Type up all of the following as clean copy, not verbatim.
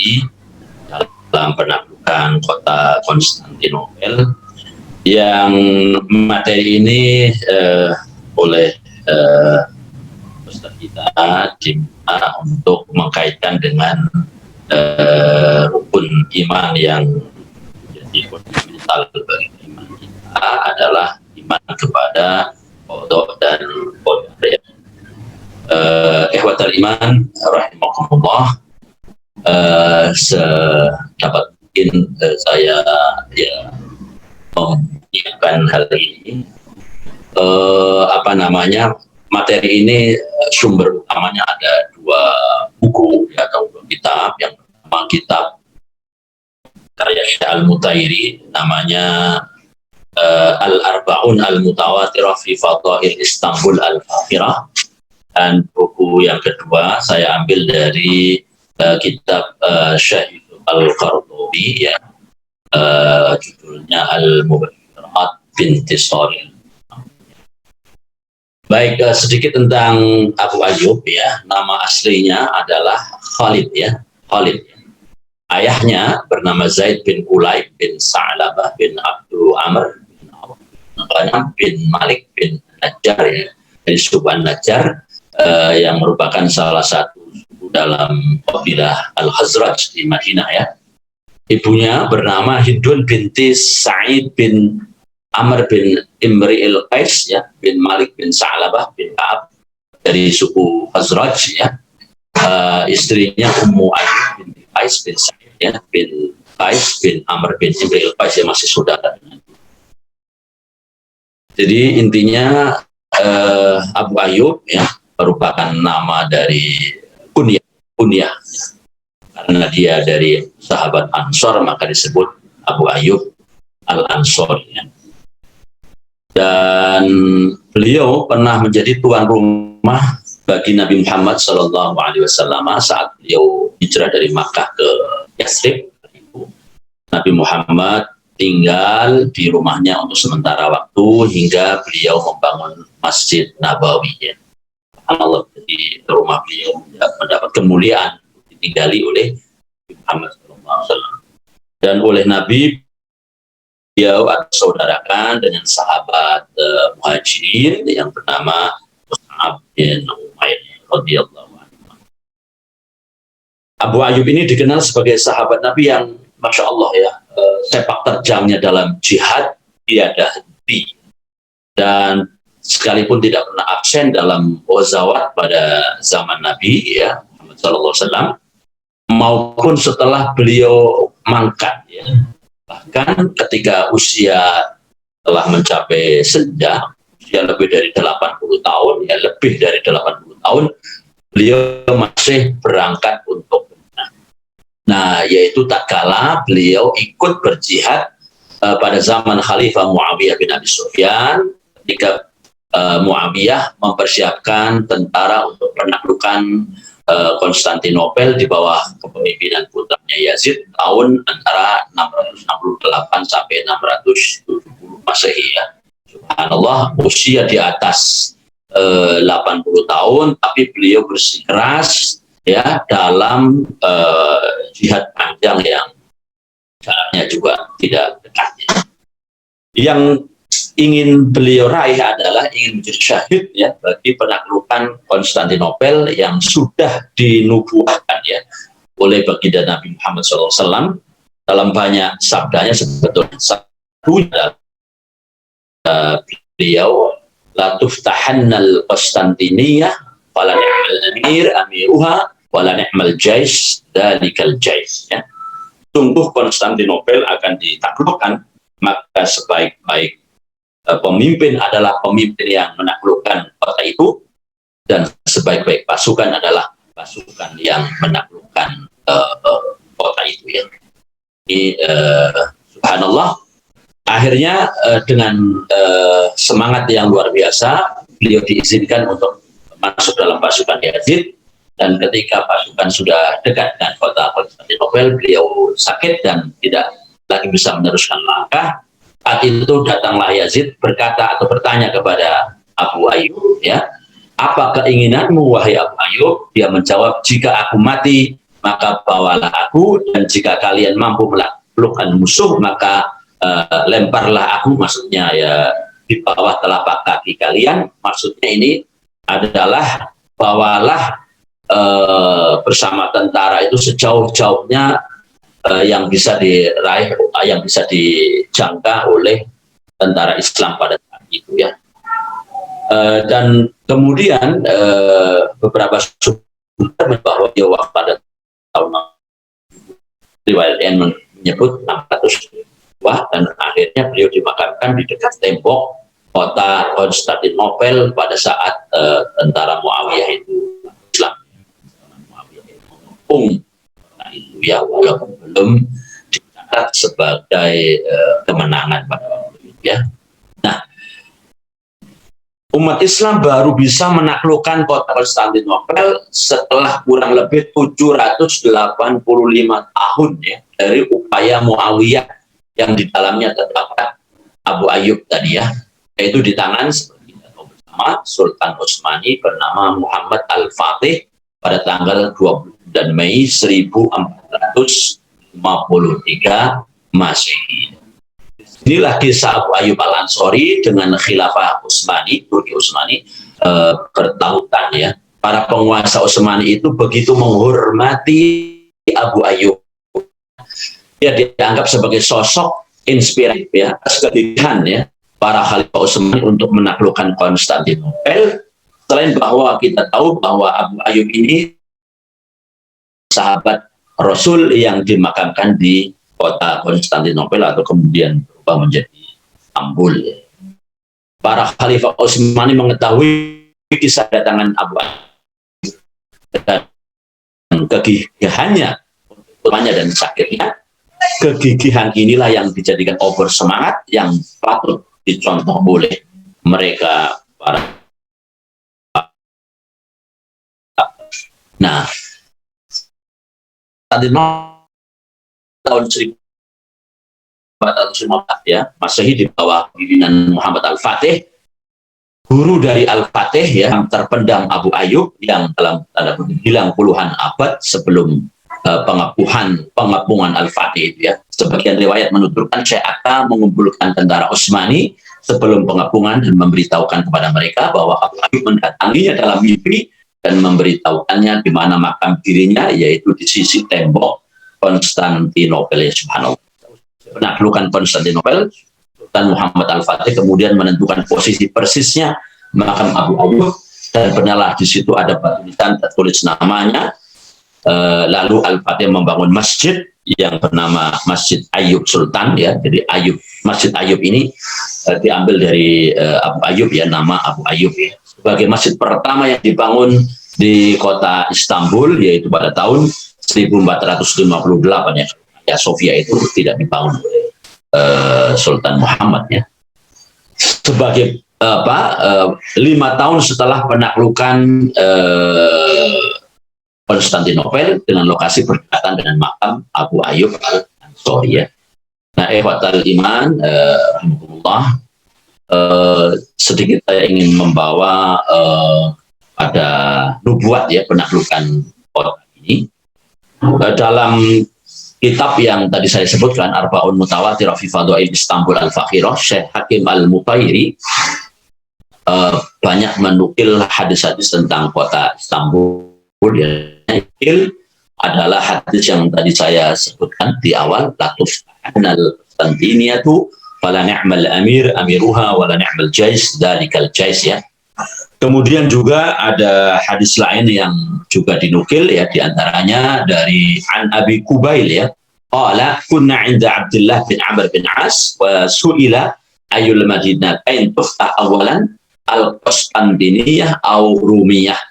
Nabi dalam penaklukan kota Konstantinopel, yang materi ini oleh Ustaz kita diminta untuk mengkaitkan dengan rukun iman yang menjadi fundamental bagi iman kita adalah iman kepada qada dan qadar. Ikhwatal iman rahimakumullah, sedapat mungkin saya mengingatkan hal ini. Materi ini sumber utamanya ada dua buku atau dua kitab. Yang pertama kitab karya Syekh Al-Mutairi, namanya Al-Arba'un Al-Mutawatirah fi Fadail Istanbul Al-Fakhirah, dan buku yang kedua saya ambil dari kitab Syekh Al-Qardawi, ya, judulnya Al-Mubarakkat binti Saril. Baik, sedikit tentang Abu Ayyub, ya. Nama aslinya adalah Khalid, ya, Khalid. Ayahnya bernama Zaid bin Ulayb bin Sa'labah bin Abdul Amr bin Auf bin Malik bin Najjar, ya, dari suku Najjar, yang merupakan salah satu suku dalam kabilah Al-Khazraj di Madinah, ya. Ibunya bernama Hindun binti Sa'id bin Amr bin Imri'il Qais, ya, bin Malik bin Sa'labah bin Ka'ab dari suku Khazraj, ya. Istrinya Ummu Ayyub bin Qais bin Sa'id, ya, bin Qais bin Amr bin Imri'il Qais, yang masih saudara. Jadi intinya Abu Ayyub, ya, merupakan nama dari kunyah, karena dia dari sahabat Ansor maka disebut Abu Ayyub Al-Ansori, ya. Dan beliau pernah menjadi tuan rumah bagi Nabi Muhammad SAW saat beliau hijrah dari Makkah ke Yathrib. Nabi Muhammad tinggal di rumahnya untuk sementara waktu hingga beliau membangun Masjid Nabawi, ya. Allah, jadi rumah beliau mendapat kemuliaan ditinggali oleh Muhammad SAW. Dan oleh Nabi, beliau saudarakan dengan sahabat Muhajirin yang bernama Mus'ab bin Umair radhiyallahu anhu. Abu Ayyub ini dikenal sebagai sahabat Nabi yang Masya Allah, ya, sepak terjangnya dalam jihad tiada henti, dan sekalipun tidak pernah absen dalam ghazawat pada zaman Nabi, ya, Muhammad SAW, maupun setelah beliau mangkat, ya. Bahkan ketika usia telah mencapai senja, usia lebih dari 80 tahun, ya, lebih dari 80 tahun, beliau masih berangkat untuk berenang. Nah, yaitu tak kala beliau ikut berjihad pada zaman Khalifah Muawiyah bin Abi Sufyan, ketika Muawiyah mempersiapkan tentara untuk penaklukan Konstantinopel di bawah kepemimpinan putranya Yazid tahun antara 668 sampai 670 Masehi, ya. Subhanallah, usia di atas 80 tahun, tapi beliau bersikeras, ya, dalam jihad panjang yang jaraknya juga tidak dekat, ya. Yang ingin beliau raih adalah ingin menjadi syahid, ya, bagi penaklukan Konstantinopel yang sudah dinubuahkan, ya, oleh baginda Nabi Muhammad SAW dalam banyak sabdanya. Sebetulnya satunya beliau, la tuftahannal Konstantiniyah fala ni'mal amir amiruha wala ni'mal jais dalikal jais, ya. Sungguh Konstantinopel akan ditaklukkan, maka sebaik-baik pemimpin adalah pemimpin yang menaklukkan kota itu, dan sebaik-baik pasukan adalah pasukan yang menaklukkan kota itu, ya. Ini subhanallah, akhirnya dengan semangat yang luar biasa beliau diizinkan untuk masuk dalam pasukan Yazid, dan ketika pasukan sudah dekat dengan kota Konstantinopel, beliau sakit dan tidak lagi bisa meneruskan langkah. Saat itu datanglah Yazid berkata atau bertanya kepada Abu Ayyub, ya, apa keinginanmu wahai Abu Ayyub? Dia menjawab, jika aku mati maka bawalah aku, dan jika kalian mampu menaklukkan musuh, maka lemparlah aku, maksudnya ya di bawah telapak kaki kalian. Maksudnya ini adalah bawalah bersama tentara itu sejauh-jauhnya yang bisa diraih, yang bisa dijangka oleh tentara Islam pada saat itu ya. Dan kemudian beberapa sumber bahwa dia wafat pada tahun, riwayat yang menyebut 602, dan akhirnya beliau dimakamkan di dekat tembok kota Konstantinopel pada saat tentara Muawiyah itu Islam. Nah, itu ya, walaupun belum dicatat sebagai kemenangan pada waktu itu ya. Nah, umat Islam baru bisa menaklukkan kota Konstantinopel setelah kurang lebih 785 tahun ya, dari upaya Muawiyah yang di dalamnya terdapat Abu Ayyub tadi ya, yaitu di tangan seperti kita tahu bersama Sultan Utsmani bernama Muhammad Al-Fatih pada tanggal 29 Mei 1453 Masehi. Inilah kisah Abu Ayyub Al-Ansori dengan khilafah Utsmani, Turki Utsmani bertautan ya. Para penguasa Utsmani itu begitu menghormati Abu Ayyub. Dia dianggap sebagai sosok inspiratif ya, kegigihan ya para khalifah Utsmani untuk menaklukkan Konstantinopel. Selain bahwa kita tahu bahwa Abu Ayyub ini sahabat Rasul yang dimakamkan di kota Konstantinopel atau kemudian berubah menjadi Istanbul. Para khalifah Utsmani mengetahui kisah datangan Abu Ayyub dan kegigihannya, dan sakitnya. Kegigihan inilah yang dijadikan obor semangat yang patut dicontoh oleh mereka para. Nah, tadi tahun 1415 ya, Masehi, di bawah pimpinan Muhammad Al-Fatih, guru dari Al-Fatih ya, yang terpendam Abu Ayyub yang dalam tanda kutip hilang puluhan abad sebelum pengepungan Al-Fatih itu ya. Sebagian riwayat menuturkan Syekh Atta mengumpulkan tentara Utsmani sebelum pengepungan dan memberitahukan kepada mereka bahwa Abu Ayyub mendatanginya dalam mimpi dan memberitahukannya di mana makam dirinya, yaitu di sisi tembok Konstantinopel. Subhanallah. Penaklukan Konstantinopel, Sultan Muhammad Al-Fatih kemudian menentukan posisi persisnya makam Abu Ayyub, dan benarlah di situ ada batu nisan tertulis namanya. Lalu Al-Fatih membangun masjid yang bernama Masjid Ayyub Sultan ya. Jadi Masjid Ayyub ini diambil dari Abu Ayyub ya, nama Abu Ayyub ya, sebagai masjid pertama yang dibangun di kota Istanbul, yaitu pada tahun 1458 ya. Ya, Sofia itu tidak dibangun oleh Sultan Muhammad ya. Sebagai 5 tahun setelah penaklukan Konstantinopel dengan lokasi berdekatan dengan makam Abu Ayyub Al-Ansori ya. Nah, ikhwatal iman, sedikit saya ingin membawa pada nubuat ya, penaklukan kota ini. Dalam kitab yang tadi saya sebutkan, Arba'un Mutawatir fi Fadhail Istanbul Al-Fakhirah, Syekh Hakim Al-Mutairi banyak menukil hadis-hadis tentang kota Istanbul ya. Adalah hadis yang tadi saya sebutkan di awal, latuf anal Konstantiniyatu fala ni'mal amir amiruha wala ni'mal jais dalikal jais ya. Kemudian juga ada hadis lain yang juga dinukil ya, diantaranya dari An Abi Kubail ya. Qala kunna 'inda Abdullah bin Amr bin As wa su'ila ayyul madinatain tuftah awalan al-Konstantiniyah au Rumiyah.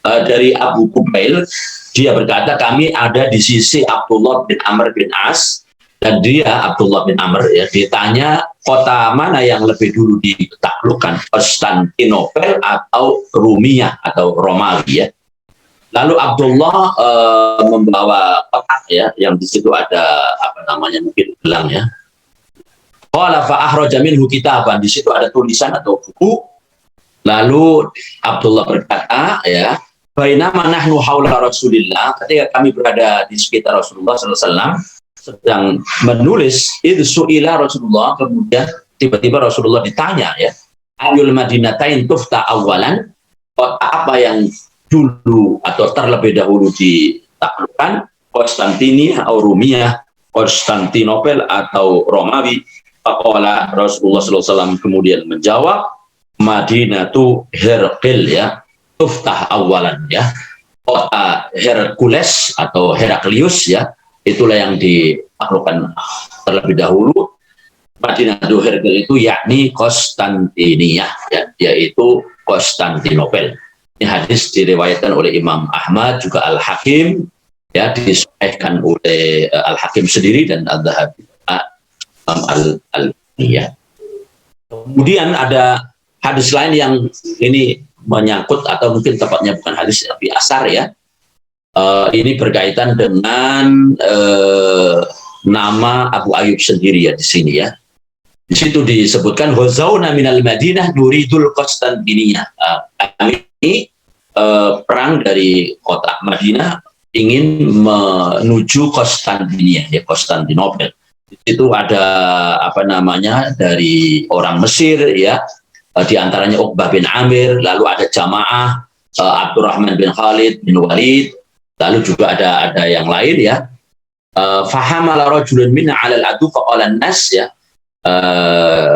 Dari Abu Kubail, dia berkata kami ada di sisi Abdullah bin Amr bin As, dan dia Abdullah bin Amr ya ditanya kota mana yang lebih dulu ditaklukkan, Konstantinopel atau Rumiyah atau Romawi ya. Lalu Abdullah membawa kotak ya, yang di situ ada apa namanya, mungkin gelang ya. Qala fa akhraja minhu kitaban, di situ ada tulisan atau buku. Lalu Abdullah berkata ya, bainama nahnu haula Rasulillah, ketika kami berada di sekitar Rasulullah SAW sedang menulis, itu su'ila Rasulullah, kemudian tiba-tiba Rasulullah ditanya ya, ayul madinatain tufta awalan, kota apa yang dulu atau terlebih dahulu ditaklukkan, Konstantinia atau Rumiyah, Konstantinopel atau Romawi. Faqala Rasulullah SAW kemudian menjawab, Madinatu Herqil ya, tuftah awalan ya, kota Hercules atau Heraklius ya, itulah yang ditaklukkan terlebih dahulu. Madinatu Herqil itu yakni Konstantinia ya, yaitu Konstantinopel. Ini hadis diriwayatkan oleh Imam Ahmad, juga Al-Hakim ya, disahihkan oleh Al-Hakim sendiri dan Al-Dhahabi ya. Kemudian ada hadis lain yang ini menyangkut, atau mungkin tepatnya bukan hadis tapi asar ya. Ini berkaitan dengan nama Abu Ayyub sendiri ya di sini ya. Di situ disebutkan Ghazauna minal Madinah nuridul Konstantiniyah. Kami perang dari kota Madinah ingin menuju Konstantiniyah ya, Konstantinopel. Di situ ada apa namanya dari orang Mesir ya, di antaranya Uqbah bin Amir, lalu ada jamaah Abdurrahman bin Khalid bin Walid, lalu juga ada yang lain ya. Fahamala rajulun minna 'alal adu faqala an-nas ya.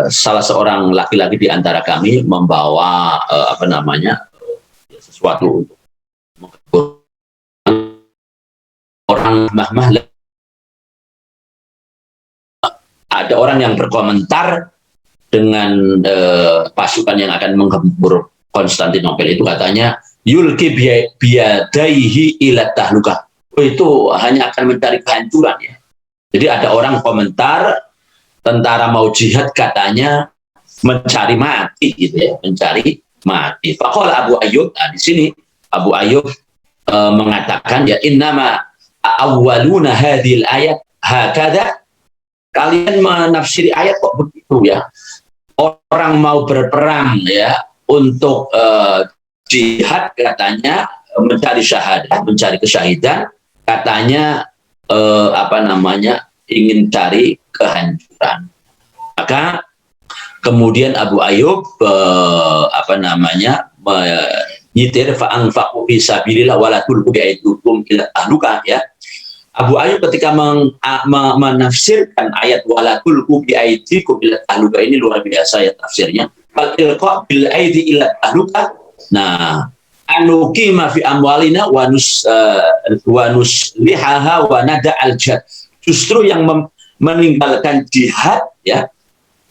Salah seorang laki-laki di antara kami membawa apa namanya sesuatu untuk orang mahmah. Ada orang yang berkomentar dengan pasukan yang akan menggempur Konstantinopel itu, katanya yulki biyadaihi ila tahlukah. Itu hanya akan mencari kehancuran ya. Jadi ada orang komentar tentara mau jihad katanya mencari mati gitu ya, mencari mati. Faqala Abu Ayyub, nah, di sini Abu Ayyub mengatakan ya, innama awwaluna hadhil ayat hakada. Kalian menafsiri ayat kok begitu ya. Orang mau berperang ya untuk jihad katanya mencari syahadah, mencari kesyahidan, katanya apa namanya ingin cari kehancuran. Maka kemudian Abu Ayyub apa namanya menyitir fa'anfaqu fi sabilillah wala tulqu bi'aydikum ila tahluka ya. Abu Ayyub ketika menafsirkan ayat wala tulqu bi'aydikum ila tahluka ini luar biasa ya tafsirnya. Fal ilqa bil aidi ila tahluka. Nah, anukima fi amwalina wa nuslihaha wa nada al-jihad. Justru yang meninggalkan jihad ya,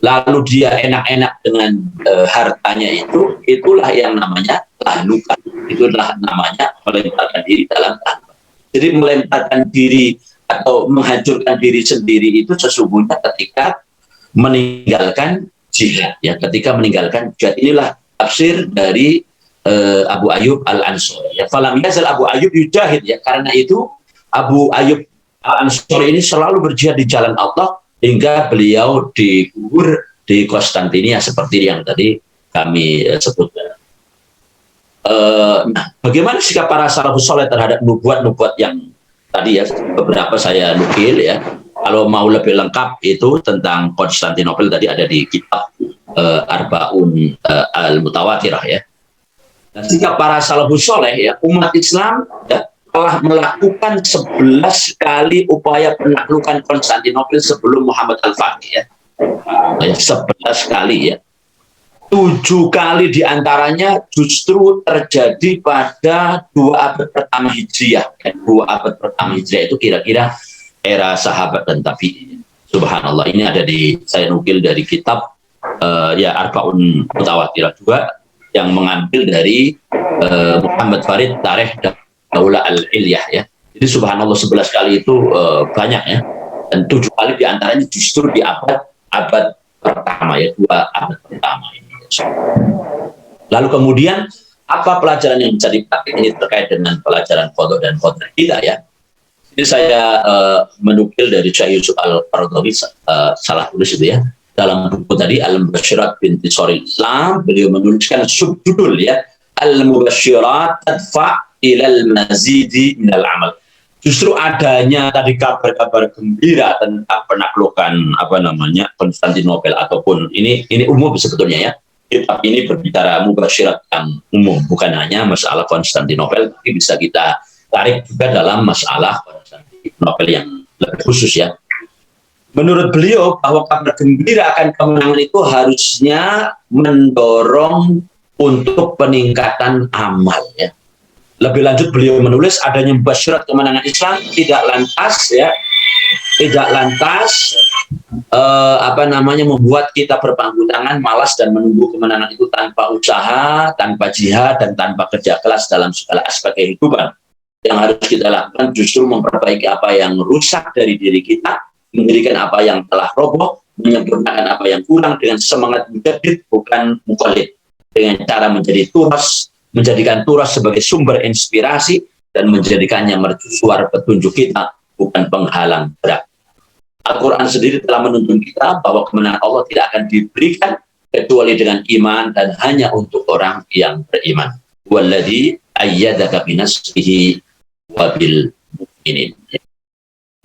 lalu dia enak-enak dengan hartanya itu, itulah yang namanya tahluka. Itulah namanya melemparkan diri dalam tahluka. Jadi melemparkan diri atau menghancurkan diri sendiri itu sesungguhnya ketika meninggalkan jihad ya, ketika meninggalkan jihad. Inilah tafsir dari Abu Ayyub Al-Ansari ya. Falam yazal Abu Ayyub yujahid ya, karena itu Abu Ayyub Al-Ansari ini selalu berjihad di jalan Allah hingga beliau dikubur di Konstantinia seperti yang tadi kami sebutkan. Nah, bagaimana sikap para salafus saleh terhadap nubuat-nubuat yang tadi ya, beberapa saya nukil ya. Kalau mau lebih lengkap itu tentang Konstantinopel tadi ada di kitab Arbaun Al-Mutawatirah ya. Nah, sikap para salafus saleh ya, umat Islam ya, telah melakukan 11 kali upaya penaklukan Konstantinopel sebelum Muhammad Al-Fatih ya. 11 kali ya. 7 kali diantaranya justru terjadi pada 2 abad pertama Hijriah. 2 abad pertama Hijriah itu kira-kira era sahabat dan tabi'in. Subhanallah, ini ada saya nukil dari kitab ya Arbaun Mutawatirah juga, yang mengambil dari Muhammad Farid Tarikh Daulah Al-Ilyah ya. Jadi subhanallah 11 kali itu banyak ya. Dan 7 kali diantaranya justru di abad pertama ya, 2 abad pertama ini. Lalu kemudian apa pelajaran yang bisa dipakai ini terkait dengan pelajaran qadha dan qadar kita ya. Jadi saya menukil dari Syekh Yusuf Al-Qaradawi, salah tulis itu ya. Dalam buku tadi Al-Mubasyirat binti Sharil Islam, beliau menuliskan subjudul ya, Al-Mubasyirat tadfa ilal mazidi minal amal. Justru adanya tadi kabar-kabar gembira tentang penaklukan Konstantinopel ataupun ini umum sebetulnya ya. Kitab ini berbicara mubasyirat yang umum, bukan hanya masalah Konstantinopel, tapi bisa kita tarik juga dalam masalah Konstantinopel yang lebih khusus ya. Menurut beliau bahwa kabar gembira akan kemenangan itu harusnya mendorong untuk peningkatan amal ya. Lebih lanjut beliau menulis adanya mubasyirat kemenangan Islam tidak lantas membuat kita berpangku tangan, malas dan menunggu kemenangan itu tanpa usaha, tanpa jihad dan tanpa kerja keras dalam segala aspek kehidupan. Yang harus kita lakukan justru memperbaiki apa yang rusak dari diri kita, mendirikan apa yang telah roboh, menyempurnakan apa yang kurang dengan semangat mujaddid bukan mukallid, dengan cara menjadikan turas sebagai sumber inspirasi dan menjadikannya mercusuar petunjuk kita, bukan penghalang gerak. Al-Quran sendiri telah menuntun kita bahwa kemenangan Allah tidak akan diberikan kecuali dengan iman dan hanya untuk orang yang beriman. Walladzi ayyadaka binasrihi wabil mu'minin.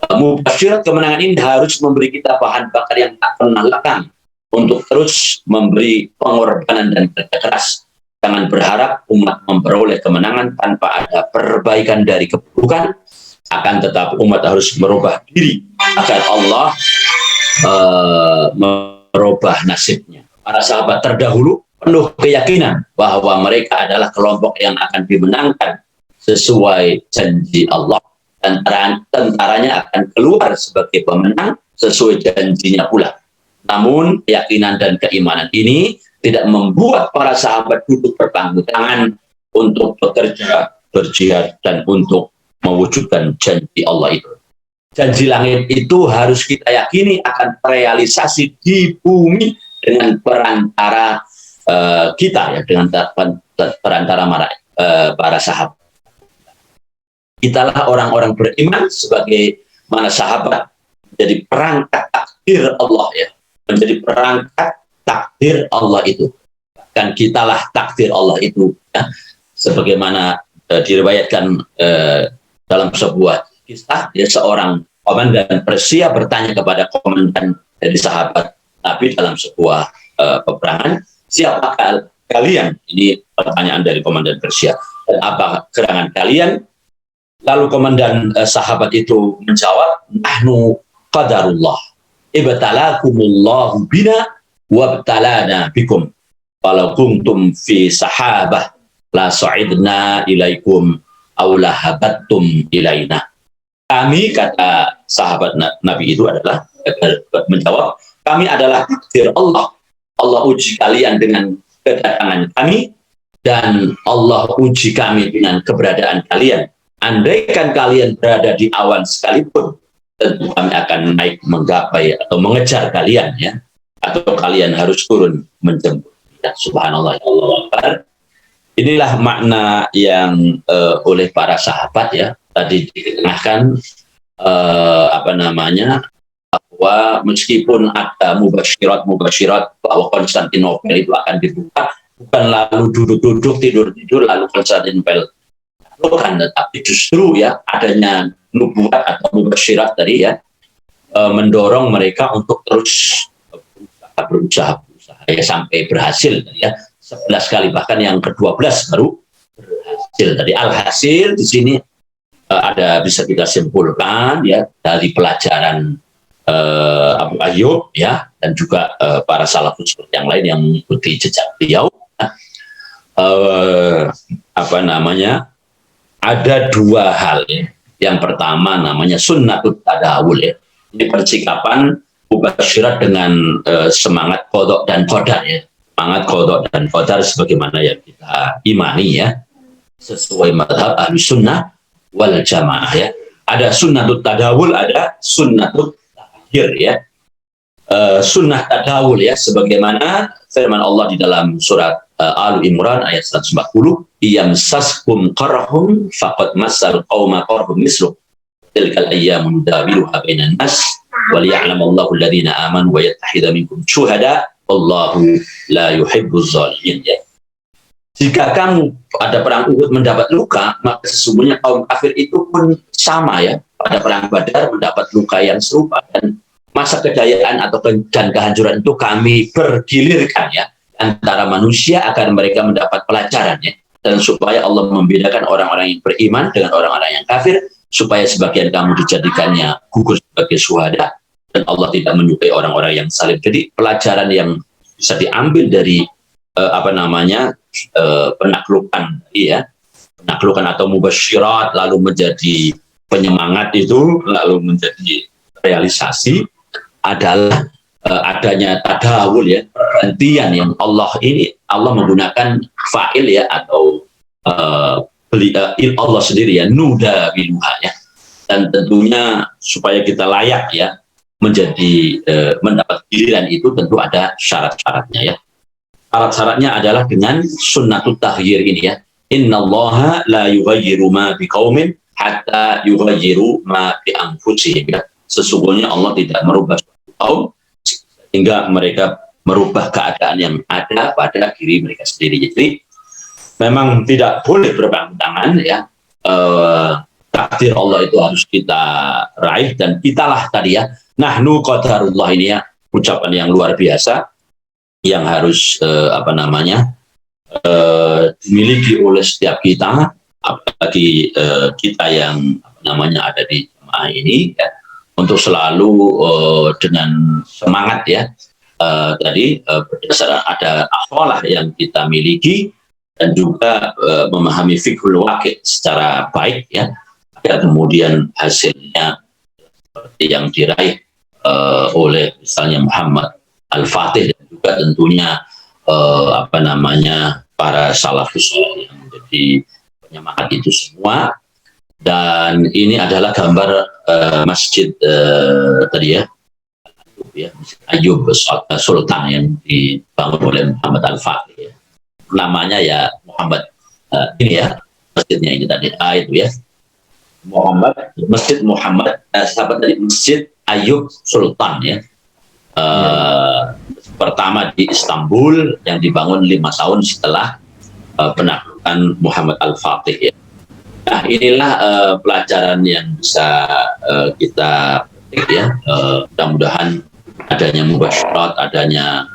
Mubasyirat kemenangan ini harus memberi kita bahan bakar yang tak pernah lekang untuk terus memberi pengorbanan dan kerja keras. Jangan berharap umat memperoleh kemenangan tanpa ada perbaikan dari keburukan. Akan tetapi umat harus merubah diri agar Allah merubah nasibnya. Para sahabat terdahulu penuh keyakinan bahwa mereka adalah kelompok yang akan dimenangkan sesuai janji Allah. Dan tentaranya akan keluar sebagai pemenang sesuai janjinya pula. Namun keyakinan dan keimanan ini tidak membuat para sahabat duduk berpangku tangan untuk bekerja, berjihad, dan untuk mewujudkan janji Allah itu. Janji langit itu harus kita yakini akan terrealisasi di bumi dengan perantara kita ya, dengan perantara para sahabat. Kitalah orang-orang beriman sebagai mana sahabat menjadi perangkat takdir Allah ya, menjadi perangkat takdir Allah itu. Dan kitalah takdir Allah itu ya, sebagaimana diriwayatkan dalam sebuah kisah ya, seorang komandan Persia bertanya kepada komandan dari sahabat Nabi dalam sebuah peperangan, siapakah kalian? Ini pertanyaan dari komandan Persia. Dan apa gerangan kalian? Lalu komandan sahabat itu menjawab, nahnu qadarullah ibtalakumullahu bina wabtalana bikum walau kuntum fi sahabah la sa'idna ilaikum aw lahabattum ilaina. Kami, kata sahabat Nabi itu adalah menjawab, kami adalah takdir Allah. Allah uji kalian dengan kedatangan kami dan Allah uji kami dengan keberadaan kalian. Andaikan kalian berada di awan sekalipun, tentu kami akan naik menggapai atau mengejar kalian ya, atau kalian harus turun menjemput. Ya, subhanallah, Allah Akbar. Inilah makna yang oleh para sahabat ya tadi dikenakan bahwa meskipun ada mubasyirat bahwa Konstantinopel itu akan dibuka, bukan lalu duduk-duduk tidur-tidur lalu Konstantinopel bukan, tetapi justru ya adanya nubuat atau mubasyirat tadi ya mendorong mereka untuk terus berusaha ya sampai berhasil ya 11 kali, bahkan yang ke-12 baru berhasil. Tadi alhasil di sini ada bisa kita simpulkan ya dari pelajaran Abu Ayyub ya, dan juga para salafus yang lain yang mengikuti jejak beliau. Ada dua hal ya. Yang pertama namanya sunnatut tadawul ya. Ini persikapan mubasyirat dengan semangat qadha dan qadar ya. Semangat qadha dan qadar sebagaimana yang kita imani ya. Sesuai mazhab Ahlussunnah wal Jamaah ya. Ada sunnatut tadawul, ada sunnatut takhir ya. Sunnah tadawul ya, sebagaimana firman Allah di dalam surat Al Imran ayat 140, yamsaskum qarhum faqad massal qauma qarhum mislu tilkal ayyamu nudawiluha bainan nas wa liya'lamallahu alladhina amanu wa yattahida minkum syuhada wallahu la yuhibbuz zalimin ya. Jika kamu pada perang Uhud mendapat luka, maka sesungguhnya kaum kafir itu pun sama ya. Pada perang Badar mendapat luka yang serupa, dan masa kejayaan atau dan kehancuran itu kami bergilirkan ya antara manusia agar mereka mendapat pelajaran ya. Dan supaya Allah membedakan orang-orang yang beriman dengan orang-orang yang kafir, supaya sebagian kamu dijadikannya gugur sebagai syuhada, dan Allah tidak menyukai orang-orang yang salim. Jadi pelajaran yang bisa diambil dari penaklukan, iya, penaklukan atau mubasyirat lalu menjadi penyemangat itu lalu menjadi realisasi adalah adanya tadawul ya, pergantian yang Allah menggunakan fa'il ya, atau Allah sendiri ya, nuda biluha ya, dan tentunya supaya kita layak ya menjadi mendapat giliran itu tentu ada syarat-syaratnya ya. Syarat-syaratnya adalah dengan sunnatut tahyir ini ya. Innallaha la yughayyiru ma biqaumin hatta yughayyiru ma bi anfusihim ya. Sesungguhnya Allah tidak merubah suatu kaum sehingga mereka merubah keadaan yang ada pada diri mereka sendiri. Jadi memang tidak boleh berpangku tangan ya. Takdir Allah itu harus kita raih, dan kitalah tadi ya, nahnu qadarullah ini ya, ucapan yang luar biasa yang harus dimiliki oleh setiap kita, apalagi kita yang ada di jemaah ini ya, untuk selalu dengan semangat ya, tadi berdasarkan ada akhlak yang kita miliki, dan juga memahami fiqhul waqi' secara baik ya, agar kemudian hasilnya seperti yang diraih oleh misalnya Muhammad Al-Fatih, dan juga tentunya para salafus yang menjadi penyemangat itu semua. Dan ini adalah gambar masjid tadi ya, Ayub Sultan yang dibangun oleh Muhammad Al-Fatih ya. Namanya ya Muhammad ini ya, masjidnya ini tadi itu ya, Masjid Muhammad sahabat dari Masjid Ayub Sultan ya. Pertama di Istanbul, yang dibangun 5 tahun setelah penaklukan Muhammad Al-Fatih ya. Nah, inilah pelajaran yang bisa kita petik ya. Mudah-mudahan adanya mubasyirat, adanya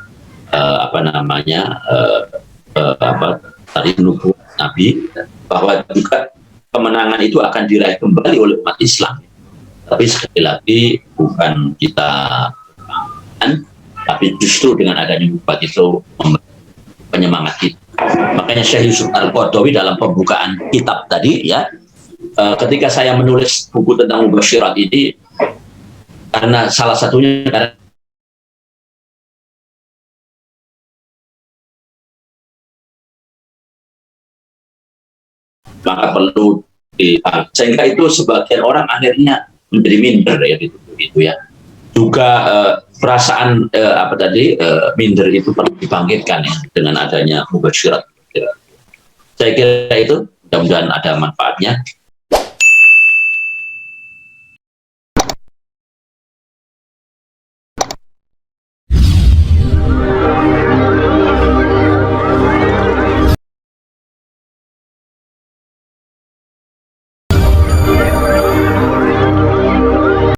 tadi nubuat Nabi, bahwa juga kemenangan itu akan diraih kembali oleh umat Islam. Tapi sekali lagi bukan kita, tapi justru dengan adanya nubuat itu penyemangat kita. Makanya Syekh Yusuf Al-Qaradawi dalam pembukaan kitab tadi ya, ketika saya menulis buku tentang mubasyirat ini, karena salah satunya karena maka perlu sehingga itu sebagian orang akhirnya menjadi minder ya gitu ya. Juga perasaan minder itu perlu dibangkitkan ya dengan adanya mubasyirat. Saya kira itu mudah-mudahan ada manfaatnya.